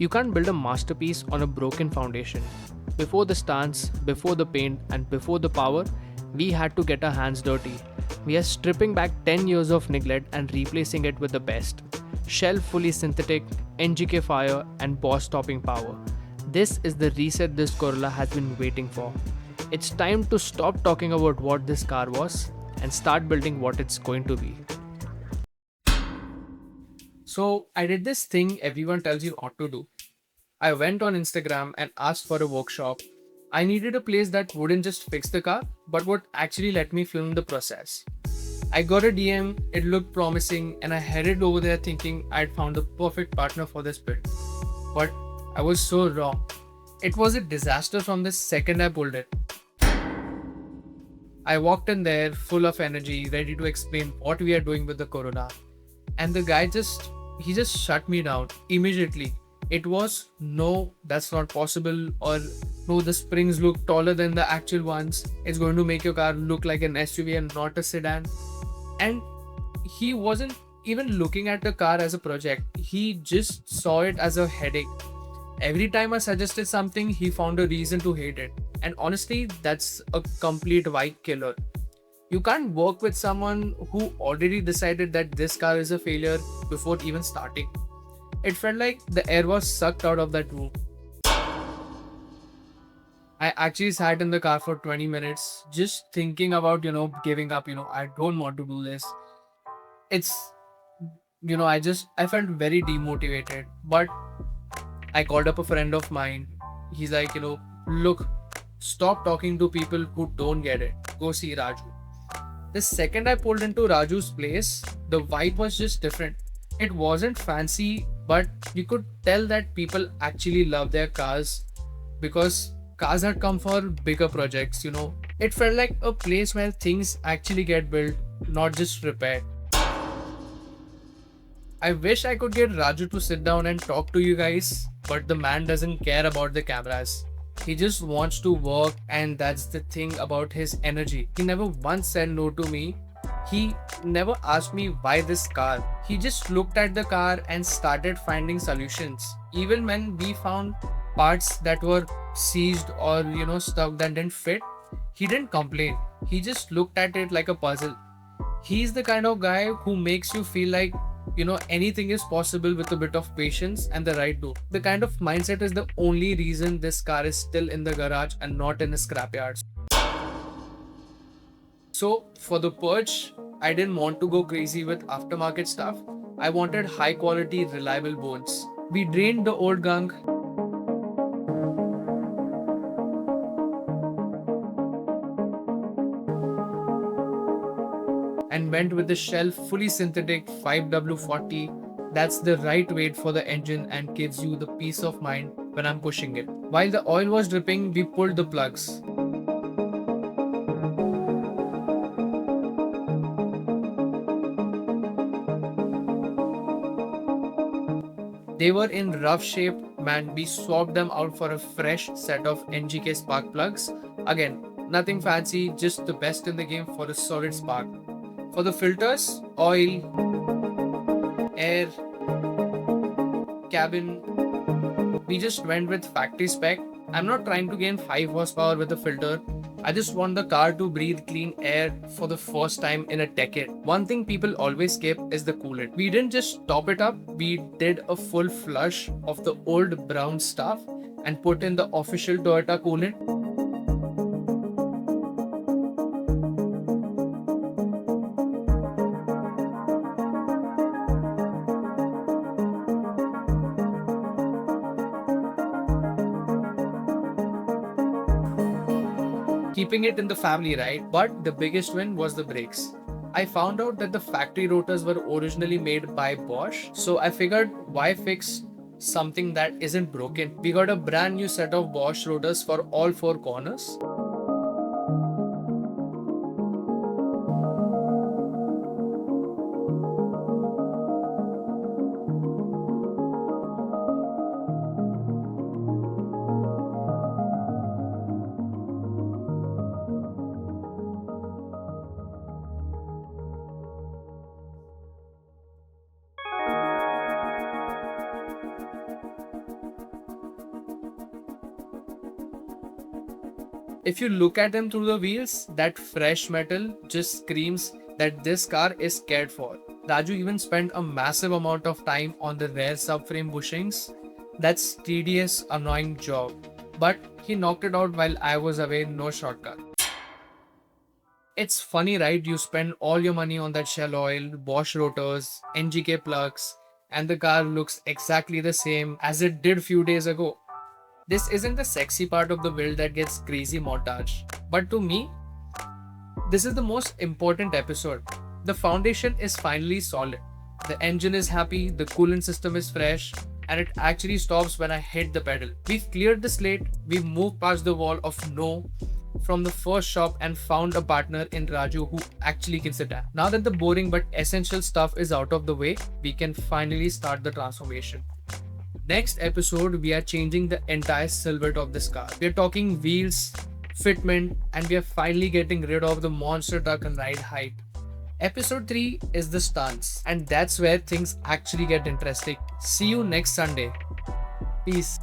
You can't build a masterpiece on a broken foundation. Before the stance, before the paint, and before the power, we had to get our hands dirty. We are stripping back 10 years of neglect and replacing it with the best. Shell fully synthetic, NGK fire, and boss stopping power. This is the reset this Corolla has been waiting for. It's time to stop talking about what this car was and start building what it's going to be. So, I did this thing everyone tells you not to do. I went on Instagram and asked for a workshop. I needed a place that wouldn't just fix the car, but would actually let me film the process. I got a DM, it looked promising, and I headed over there thinking I'd found the perfect partner for this build. But I was so wrong. It was a disaster from the second I pulled it. I walked in there full of energy, ready to explain what we are doing with the Corona. And the guy just shut me down immediately. It was no, that's not possible, or no, the springs look taller than the actual ones. It's going to make your car look like an SUV and not a sedan. And he wasn't even looking at the car as a project, he just saw it as a headache. Every time I suggested something, he found a reason to hate it. And honestly, that's a complete vibe killer. You can't work with someone who already decided that this car is a failure before even starting. It felt like the air was sucked out of that room. I actually sat in the car for 20 minutes just thinking about, giving up. I don't want to do this. It's, I felt very demotivated. But I called up a friend of mine. He's like, look, stop talking to people who don't get it. Go see Raju. The second I pulled into Raju's place, the vibe was just different. It wasn't fancy, but you could tell that people actually love their cars because cars had come for bigger projects. It felt like a place where things actually get built, not just repaired. I wish I could get Raju to sit down and talk to you guys, but the man doesn't care about the cameras. He just wants to work, and that's the thing about his energy. He never once said no to me. He never asked me why this car. He just looked at the car and started finding solutions. Even when we found parts that were seized or stuck that didn't fit, he didn't complain. He just looked at it like a puzzle. He's the kind of guy who makes you feel like anything is possible with a bit of patience and the right tool. The kind of mindset is the only reason this car is still in the garage and not in a scrapyard. So for the purge, I didn't want to go crazy with aftermarket stuff. I wanted high quality, reliable bones. We drained the old gunk, and went with the Shell fully synthetic 5W40. That's the right weight for the engine and gives you the peace of mind when I'm pushing it. While the oil was dripping, we pulled the plugs. They were in rough shape, man. We swapped them out for a fresh set of NGK spark plugs. Again, nothing fancy, just the best in the game for a solid spark. For the filters, oil, air, cabin, we just went with factory spec. I'm not trying to gain 5 horsepower with the filter. I just want the car to breathe clean air for the first time in a decade. One thing people always skip is the coolant. We didn't just top it up, we did a full flush of the old brown stuff and put in the official Toyota coolant. Keeping it in the family, right? But the biggest win was the brakes. I found out that the factory rotors were originally made by Bosch, so I figured why fix something that isn't broken? We got a brand new set of Bosch rotors for all 4 corners. If you look at them through the wheels, that fresh metal just screams that this car is cared for. Raju even spent a massive amount of time on the rear subframe bushings. That's tedious, annoying job. But he knocked it out while I was away, no shortcut. It's funny, right? You spend all your money on that shell oil, Bosch rotors, NGK plugs, and the car looks exactly the same as it did few days ago. This isn't the sexy part of the build that gets crazy montage, but to me, this is the most important episode. The foundation is finally solid. The engine is happy, the coolant system is fresh, and it actually stops when I hit the pedal. We've cleared the slate, we've moved past the wall of no from the first shop and found a partner in Raju who actually can sit down. Now that the boring but essential stuff is out of the way, we can finally start the transformation. Next episode, we are changing the entire silhouette of this car. We are talking wheels, fitment, and we are finally getting rid of the monster truck and ride height. Episode 3 is the stunts, and that's where things actually get interesting. See you next Sunday. Peace.